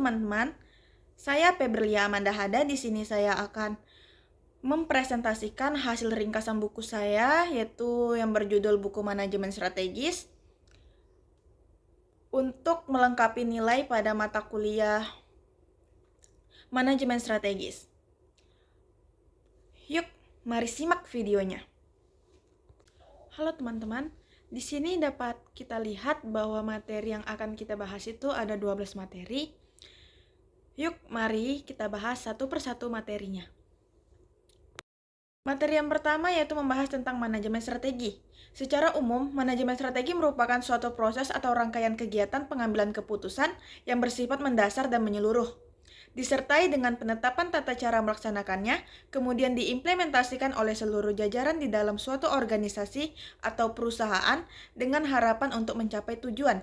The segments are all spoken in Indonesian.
teman-teman, saya Febrelia Amanda Hada. Di sini saya akan mempresentasikan hasil ringkasan buku saya, yaitu yang berjudul Buku Manajemen Strategis, untuk melengkapi nilai pada mata kuliah Manajemen Strategis. Yuk, mari simak videonya. Halo teman-teman, di sini dapat kita lihat bahwa materi yang akan kita bahas itu ada 12 materi. Yuk, mari kita bahas satu persatu materinya. Materi yang pertama yaitu membahas tentang manajemen strategi. Secara umum, manajemen strategi merupakan suatu proses atau rangkaian kegiatan pengambilan keputusan yang bersifat mendasar dan menyeluruh, disertai dengan penetapan tata cara melaksanakannya, kemudian diimplementasikan oleh seluruh jajaran di dalam suatu organisasi atau perusahaan dengan harapan untuk mencapai tujuan.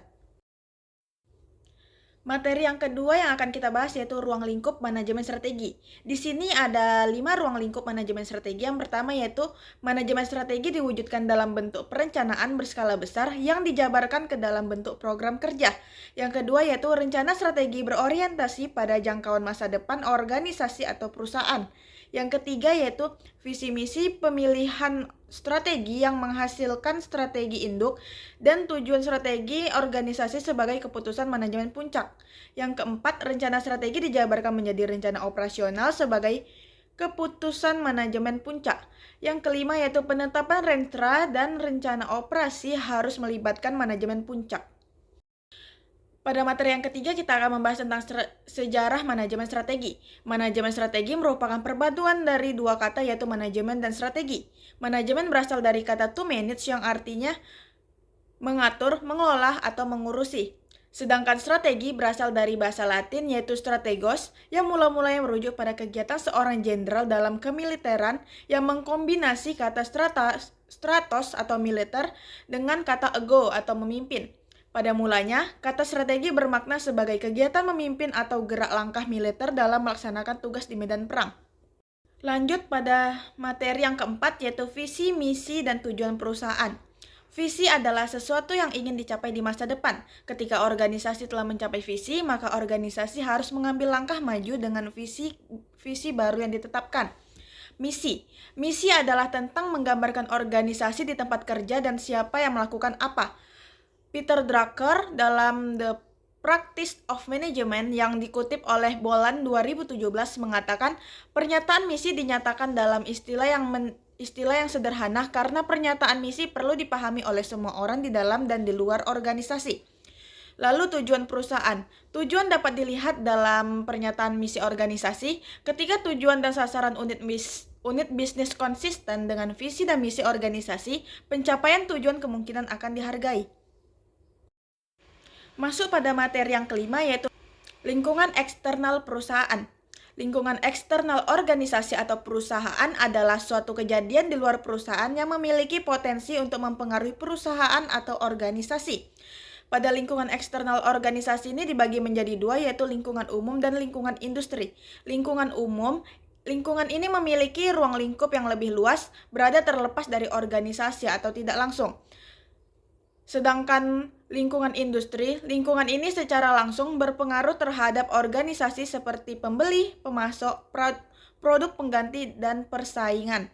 Materi yang kedua yang akan kita bahas yaitu ruang lingkup manajemen strategi. Di sini ada 5 ruang lingkup manajemen strategi. Yang pertama yaitu manajemen strategi diwujudkan dalam bentuk perencanaan berskala besar yang dijabarkan ke dalam bentuk program kerja. Yang kedua yaitu rencana strategi berorientasi pada jangkauan masa depan organisasi atau perusahaan. Yang ketiga yaitu visi misi pemilihan strategi yang menghasilkan strategi induk dan tujuan strategi organisasi sebagai keputusan manajemen puncak. Yang keempat, rencana strategi dijabarkan menjadi rencana operasional sebagai keputusan manajemen puncak. Yang kelima yaitu penetapan rentra dan rencana operasi harus melibatkan manajemen puncak. Pada materi yang ketiga, kita akan membahas tentang sejarah manajemen strategi. Manajemen strategi merupakan perpaduan dari dua kata yaitu manajemen dan strategi. Manajemen berasal dari kata to manage yang artinya mengatur, mengelola, atau mengurusi. Sedangkan strategi berasal dari bahasa Latin yaitu strategos yang mula-mulanya merujuk pada kegiatan seorang jenderal dalam kemiliteran yang mengkombinasi kata stratos atau militer dengan kata ego atau memimpin. Pada mulanya, kata strategi bermakna sebagai kegiatan memimpin atau gerak langkah militer dalam melaksanakan tugas di medan perang. Lanjut pada materi yang keempat yaitu visi, misi, dan tujuan perusahaan. Visi adalah sesuatu yang ingin dicapai di masa depan. Ketika organisasi telah mencapai visi, maka organisasi harus mengambil langkah maju dengan visi baru yang ditetapkan. Misi adalah tentang menggambarkan organisasi di tempat kerja dan siapa yang melakukan apa. Peter Drucker dalam The Practice of Management yang dikutip oleh Boland 2017 mengatakan pernyataan misi dinyatakan dalam istilah yang sederhana karena pernyataan misi perlu dipahami oleh semua orang di dalam dan di luar organisasi. Lalu tujuan perusahaan. Tujuan dapat dilihat dalam pernyataan misi organisasi. Ketika tujuan dan sasaran unit bisnis konsisten dengan visi dan misi organisasi, pencapaian tujuan kemungkinan akan dihargai. Masuk pada materi yang kelima yaitu lingkungan eksternal perusahaan. Lingkungan eksternal organisasi atau perusahaan adalah suatu kejadian di luar perusahaan yang memiliki potensi untuk mempengaruhi perusahaan atau organisasi. Pada lingkungan eksternal organisasi ini dibagi menjadi dua yaitu lingkungan umum dan lingkungan industri. Lingkungan ini memiliki ruang lingkup yang lebih luas, berada terlepas dari organisasi atau tidak langsung. Sedangkan lingkungan industri, lingkungan ini secara langsung berpengaruh terhadap organisasi seperti pembeli, pemasok, produk pengganti, dan persaingan.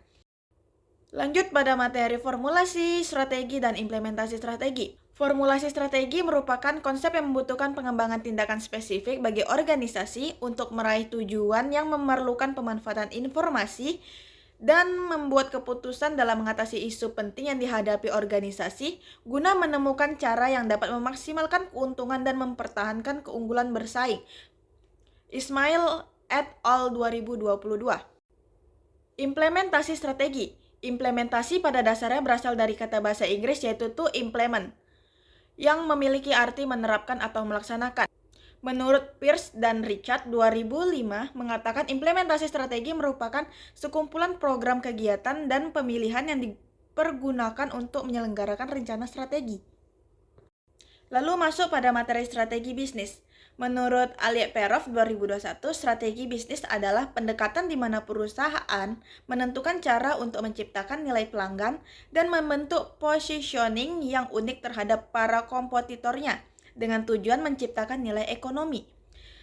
Lanjut pada materi formulasi strategi dan implementasi strategi. Formulasi strategi merupakan konsep yang membutuhkan pengembangan tindakan spesifik bagi organisasi untuk meraih tujuan yang memerlukan pemanfaatan informasi dan membuat keputusan dalam mengatasi isu penting yang dihadapi organisasi guna menemukan cara yang dapat memaksimalkan keuntungan dan mempertahankan keunggulan bersaing. Ismail et al. 2022. Implementasi strategi. Implementasi pada dasarnya berasal dari kata bahasa Inggris yaitu to implement, yang memiliki arti menerapkan atau melaksanakan. Menurut Pierce dan Richard 2005 mengatakan implementasi strategi merupakan sekumpulan program kegiatan dan pemilihan yang dipergunakan untuk menyelenggarakan rencana strategi. Lalu masuk pada materi strategi bisnis. Menurut Alie Perov 2021, strategi bisnis adalah pendekatan di mana perusahaan menentukan cara untuk menciptakan nilai pelanggan dan membentuk positioning yang unik terhadap para kompetitornya dengan tujuan menciptakan nilai ekonomi.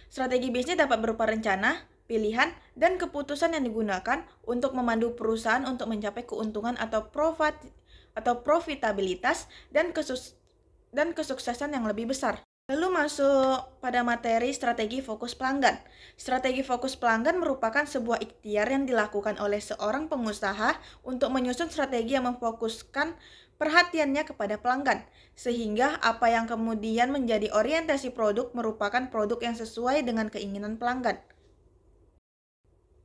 Strategi bisnis dapat berupa rencana, pilihan, dan keputusan yang digunakan untuk memandu perusahaan untuk mencapai keuntungan atau profitabilitas dan kesuksesan yang lebih besar. Lalu masuk pada materi strategi fokus pelanggan. Strategi fokus pelanggan merupakan sebuah ikhtiar yang dilakukan oleh seorang pengusaha untuk menyusun strategi yang memfokuskan perhatiannya kepada pelanggan, sehingga apa yang kemudian menjadi orientasi produk merupakan produk yang sesuai dengan keinginan pelanggan.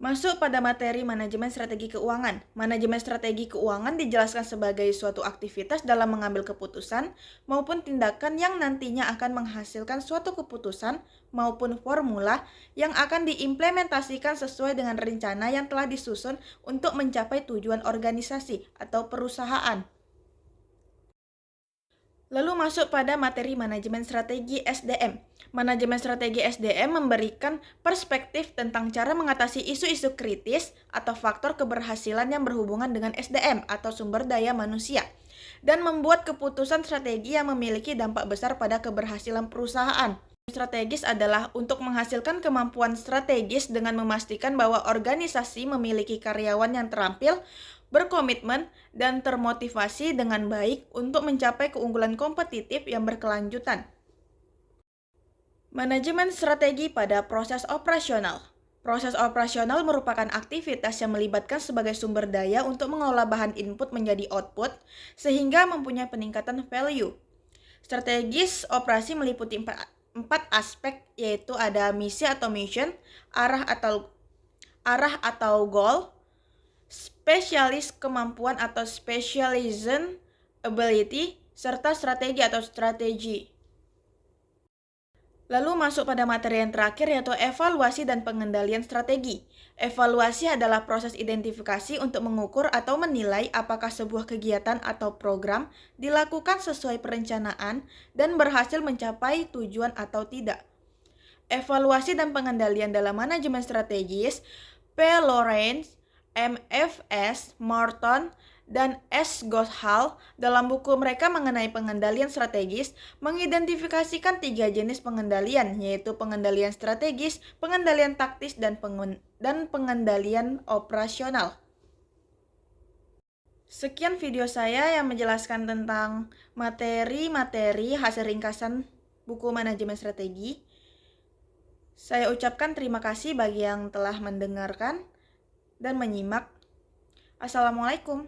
Masuk pada materi manajemen strategi keuangan. Manajemen strategi keuangan dijelaskan sebagai suatu aktivitas dalam mengambil keputusan maupun tindakan yang nantinya akan menghasilkan suatu keputusan maupun formula yang akan diimplementasikan sesuai dengan rencana yang telah disusun untuk mencapai tujuan organisasi atau perusahaan. Lalu masuk pada materi manajemen strategi SDM. Manajemen strategi SDM memberikan perspektif tentang cara mengatasi isu-isu kritis atau faktor keberhasilan yang berhubungan dengan SDM atau sumber daya manusia, dan membuat keputusan strategi yang memiliki dampak besar pada keberhasilan perusahaan. Strategis adalah untuk menghasilkan kemampuan strategis dengan memastikan bahwa organisasi memiliki karyawan yang terampil, berkomitmen, dan termotivasi dengan baik untuk mencapai keunggulan kompetitif yang berkelanjutan. Manajemen strategi pada proses operasional. Proses operasional merupakan aktivitas yang melibatkan sebagai sumber daya untuk mengolah bahan input menjadi output sehingga mempunyai peningkatan value. Strategis operasi meliputi empat aspek, yaitu ada misi atau mission, arah atau goal, spesialis kemampuan atau specialization ability, serta strategi atau strategi. Lalu masuk pada materi yang terakhir, yaitu evaluasi dan pengendalian strategi. Evaluasi adalah proses identifikasi untuk mengukur atau menilai apakah sebuah kegiatan atau program dilakukan sesuai perencanaan dan berhasil mencapai tujuan atau tidak. Evaluasi dan pengendalian dalam manajemen strategis, P. Lawrence, M. F. S. Morton, dan S. Goshal dalam buku mereka mengenai pengendalian strategis mengidentifikasikan 3 jenis pengendalian, yaitu pengendalian strategis, pengendalian taktis, dan pengendalian operasional. Sekian video saya yang menjelaskan tentang materi-materi hasil ringkasan buku manajemen strategi. Saya ucapkan terima kasih bagi yang telah mendengarkan dan menyimak. Assalamualaikum.